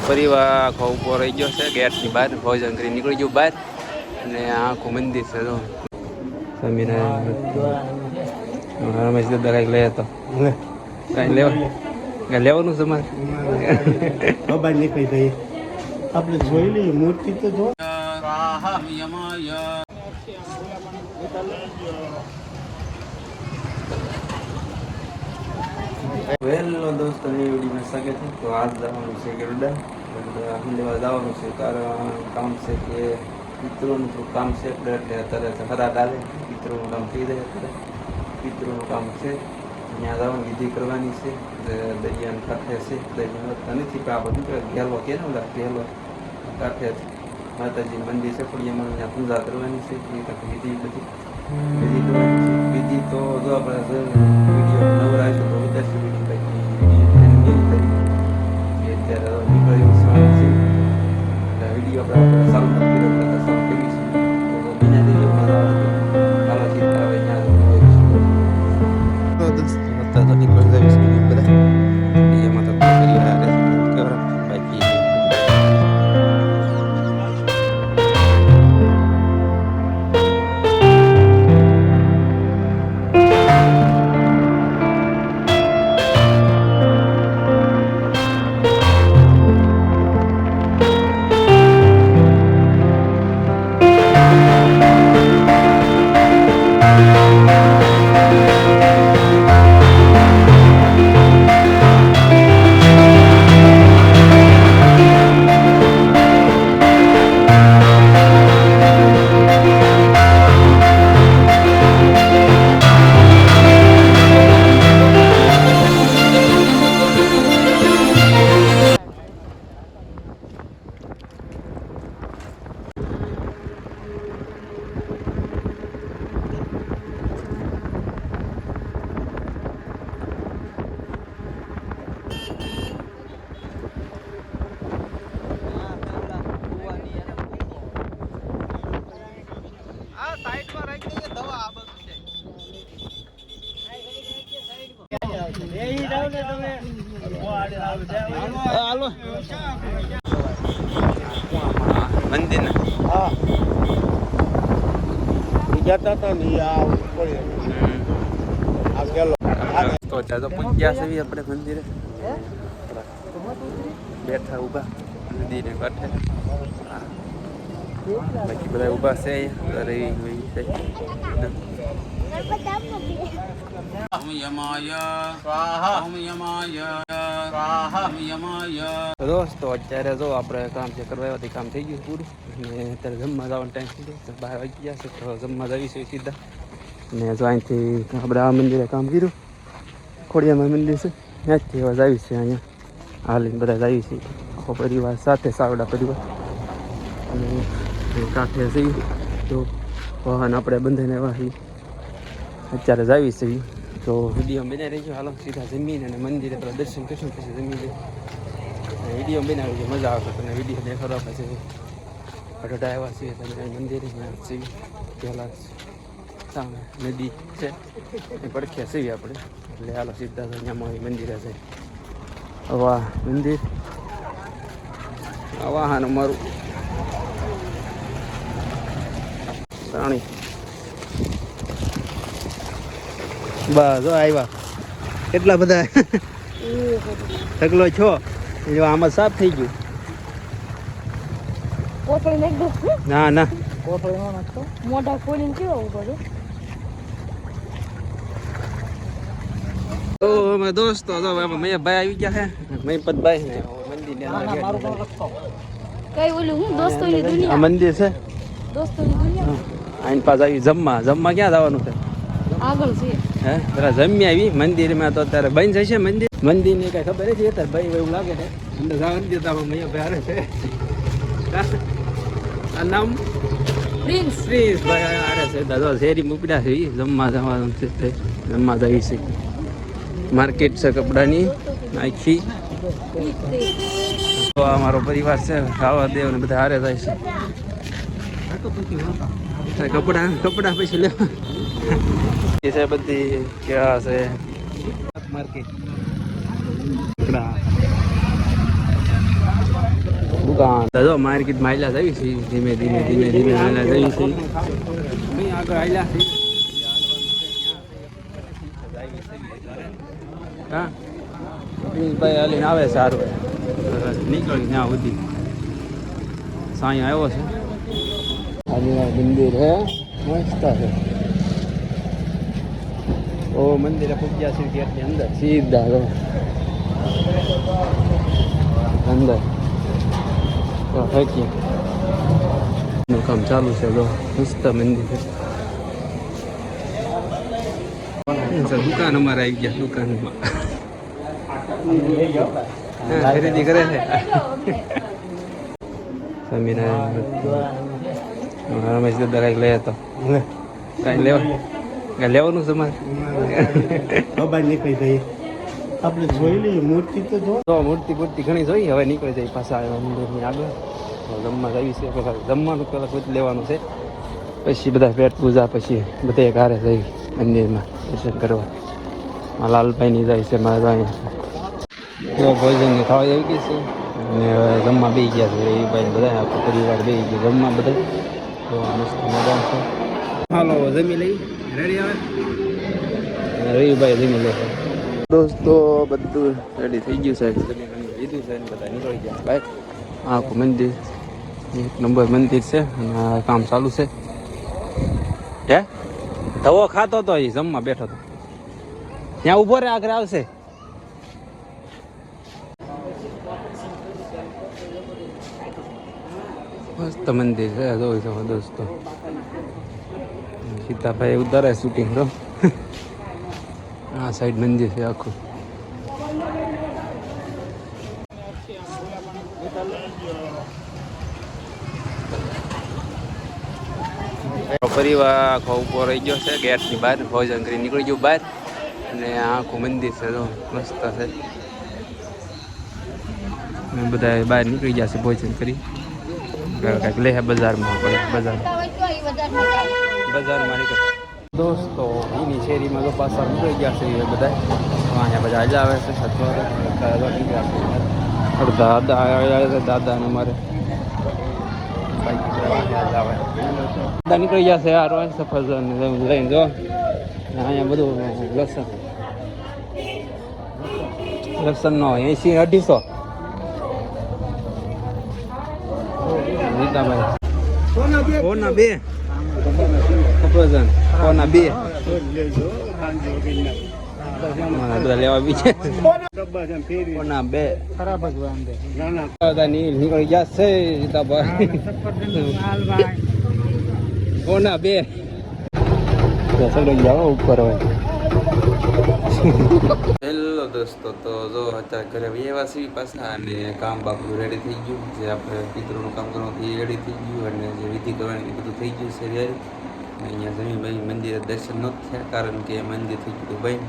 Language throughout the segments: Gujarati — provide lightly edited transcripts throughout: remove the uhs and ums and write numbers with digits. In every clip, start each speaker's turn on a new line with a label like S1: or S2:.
S1: પરિવાર આખો ઉભો રહી ગયો છે ગેટની બહાર, ભોજન કરી નીકળી ગયું બહાર અને આખું મંદિર છે તો સ્વામિનારાયણ રમેશ દાદા કાંઈક લઈ હતો કાંઈ લેવાનું છે મારે
S2: નીકળી જઈએ આપણે જોઈ લઈએ મૂર્તિ તો જો
S1: વહેલો દોસ્તો ની વિડીયોમાં સ્વાગત છે. તો આજ જવાનું છે ગરુડા અમદાવાદ જવાનું છે, કારણ કામ છે કે પિતૃનું થોડું કામ છે એટલે અત્યારે હરા ડાલે પિતૃનું કામ થઈ જાય. અત્યારે પિતૃનું કામ છે ત્યાં જવાની વિધિ કરવાની છે, દરિયાને કાંઠે છે, દરિયા નથી પણ આ બધું ઘેલો કે ને ઘેલો કાંઠે માતાજી મંદિર છે ફળિયામાં ત્યાં પૂજા કરવાની છે, વિધિ બધી વિધિ કરવાની છે. વિધિ તો જો આપણે વિડીયો નવરાશું તો ઉતારશું અત્યારે નીકળ્યું છે વિડીયો આપણે સારું નથી કર્યો સારું કરીશું તો બીજા દિવસે મારા સીધા આવે ત્યાં તો નીકળી જઈશ બધા એમાં તો કરી બાકી મંદિર
S2: હા જતા હતા ને
S1: તો ચાલો પહોંચ્યા છે આપણે મંદિરે, બેઠા ઊભા નદીને કાંઠે, બાકી બધા ઊભા છે દોસ્તો. અત્યારે જો આપણે કામ છે કરવા કામ થઈ ગયું પૂરું અને અત્યારે જમવા જવાનો ટાઈમ થઈ ગયો, 12 વાગી ગયા છે તો જમવા જઈશું સીધા. ને જો અહીંથી આપણે આ મંદિરે કામ કર્યું, ખોડિયામાં મંદિર છે ત્યાંથી હવે આવી છે અહીંયા હાલીને બધા આવી છે આખો પરિવાર સાથે, સાવડા પરિવાર અને કાંઠે જઈએ તો વાહન આપણે બંધાઈને વાહી અત્યારે જ આવી છે. તો વિડીયો બનાવી રહીશું, હાલો સીધા જમીન અને મંદિરે પેલા દર્શન કરીશું પછી જમી લઈએ. વિડીયો બનાવી છે મજા આવશે તમને વિડીયો દેખાડવા પછી અઢોડા આવ્યા છીએ તમે મંદિરે છીએ પહેલાં સામે નદી છે એ પડખ્યા છીએ આપણે એટલે હાલો સીધા અહીંયામાં મંદિરે છે. વાહ મંદિર આ વાહન અમારું પ્રાણી બસ જો આવ્યા કેટલા બધા ઢગલો છો જો આમાં સાફ થઈ ગયું. ના ના
S3: મોઢા ખોલીને કેવો ઉભો છે.
S1: તો અમે દોસ્તો તો મેં ભાઈ આવી ગયા છે મહીપતભાઈ ને મંદિર
S3: કઈ ઓલું હું દોસ્તોની દુનિયા
S1: મંદિર છે
S3: દોસ્તોની દુનિયા
S1: આઈન પાસ આવી જમવા ક્યાં જવાનું છે
S3: આગળ છે
S1: હે પેલા જમી આવી મંદિરમાં તો અત્યારે બંધ જશે મંદિર ની કઈ ખબર નથી અત્યારે ભાઈ એવું લાગે છે અંદર જવા નથી દેતા મૈયા ભાઈ છે. આ નામ
S3: પ્રિન્સ
S1: ભાઈ આરે છે દાદા શેરી મૂકડા છે જમવા જવાનું છે તે જમવા જઈ છે. માર્કેટ છે કપડાની આખી. તો અમારો પરિવાર છે ખાવા દેવ ને બધા હારે જાય છે કપડા પછી લેવા છે બધી ક્યાં છે માર્કેટ કપડા દુકાન જો માર્કેટ માં આયલા જઈ છે ધીમે ધીમે આયલા જઈ છે અહીં આગળ આયલા છે હા ભાઈ હાલીને આવે સારું નીકળી ત્યાં સુધી સાંઈ આવ્યો છે આદિનાથ મંદિર હે મસ્ત છે ઓ મંદિરે પૂજ્યા છે ગેટની અંદર સીધા જો અંદર તો ફેંકીએ નું કામ ચાલુ છે જો મસ્ત મંદિર છે દુકાન અમારે આવી ગયા દુકાનમાં ખરીદી કરે છે સ્વામિનારાયણ રમેશ દાદા કાંઈક લઈ હતો કાંઈ લેવાનું છે મારે
S2: બહાર નીકળી જઈએ આપણે જોઈ લઈએ મૂર્તિ તો જો
S1: મૂર્તિ ઘણી જોઈ હવે નીકળી જાય પાછા મંદિરની આગળ જમવા જવી છે પેલા જમવાનું પેલા ખુદ લેવાનું છે પછી બધા પેટ પૂજા પછી બધે ઘરે જઈ મંદિરમાં દર્શન કરવા લાલભાઈની જાય છે મારે અહીંયા ભોજન ખાવા આવી ગઈ છે અને હવે જમવા બેસી ગયા છે રવિભાઈ બધા આખો પરિવાર બેસી ગયો જમવા બધા તો મસ્ત મજા છે હાલો જમી લઈ રેડી આવે રવિભાઈ જમી લે દોસ્તો બધું રેડી થઈ ગયું છે જમી લીધું છે ને બધા નીકળી ગયા બાય આખું મંદિર એક નંબર મંદિર છે અને આ કામ ચાલુ છે હે ધવો ખાતો હતો એ જમવા બેઠો હતો ત્યાં ઊભો રે આગળ આવશે મસ્ત મંદિર છે જોઈ શકો દોસ્તો સીતાભાઈ ઉતારે શૂટિંગ કરો આ સાઈડ મંદિર છે આખું પરિવાર આખો ઉભો રહી ગયો છે ગેટની બહાર ભોજન કરી નીકળી ગયું બહાર અને આખું મંદિર છે તો મસ્ત છે બધા બહાર નીકળી ગયા છે ભોજન કરી કંઈક લે બજારમાં બજારમાં નીકળ દોસ્તો એની શેરીમાં તો પાછા નીકળી ગયા છે બધા અહીંયા બધા આજે આવે છે દાદા ને મારે દાદા નીકળી ગયા છે યાર સફરજન લઈને જો અહીંયા બધું લસણ નો 80-250 કોના બે સફરજન કોના બે બધા લેવા બી છે કોના બે ખરાબ જ નીકળી ગયા છે સીતાભાઈ કોના બે જાઓ ઉપર હોય હેલો દોસ્તો તો જો અત્યારે ઘરે વ્યવા છીએ પાછા અને કામ બાપનું રેડી થઈ ગયું જે આપણે પિતૃનું કામ કરવાનું એ રેડી થઈ ગયું અને જે વિધિ કરવાની એ બધું થઈ ગયું છે રેડી અહીંયા જમીનભાઈ મંદિરે દર્શન ન થયા કારણ કે મંદિર થઈ ગયું બંધ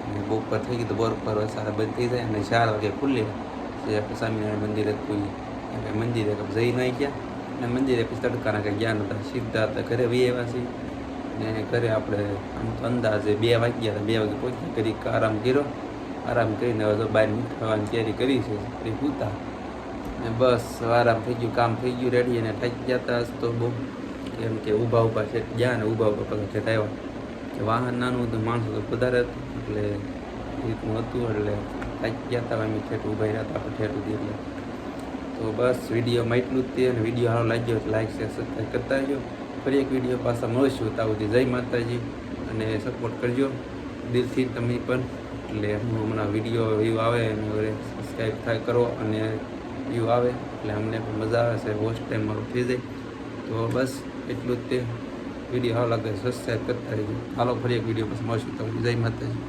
S1: અને બપોર થઈ ગયું તો બપોર સારા બંધ થઈ જાય અને 4 વાગે ખુલે જે આપણે સ્વામિનારાયણ મંદિરે કોઈ મંદિરે જઈ નહીં ગયા અને મંદિરે પછી તડકાના કંઈ ગયા નહોતા સીધા હતા ઘરે વ્યવા છીએ અને ઘરે આપણે આમ તો અંદાજે 2 વાગ્યા હતા 2 વાગે પહોંચ્યા કરી આરામ કર્યો આરામ કરીને હવે તો બહાર નીકળવાની તૈયારી કરી છે એ પૂતા અને બસ આરામ થઈ ગયું કામ થઈ ગયું રેડી અને થાકી ગયા હતા તો બહુ એમ કે ઊભા છે ગયા ને ઊભા પછી ઠેઠ આવ્યા કે વાહન નાનું હતું માણસો તો વધારે હતું એટલે એ રીતનું હતું એટલે થાકી ગયા હતા અમે ઠેઠ ઊભા રહ્યા હતા આપણે ઠેઠ સુધી એટલે તો બસ વિડીયોમાં એટલું જ તે અને વિડીયો સારો લાગ્યો તો લાઈક શેર સબસ્ક્રાઈબ કરતા રહેજો ફરી એક વિડીયો પાછા મળીશું ત્યાં સુધી જય માતાજી અને સપોર્ટ કરજો દિલથી તમે પણ એટલે હમણાં વિડીયો વ્યૂ આવે અને સબસ્ક્રાઈબ થાય કરો અને વ્યૂ આવે એટલે અમને પણ મજા આવે છે વોચ ટાઈમ મારું થઈ જાય તો બસ એટલું જ તે વિડીયો સારો લાગે સબસ્ક્રાઈબ કરતા રહેજો હાલો ફરી એક વિડીયો પછી મળીશું તમને જય માતાજી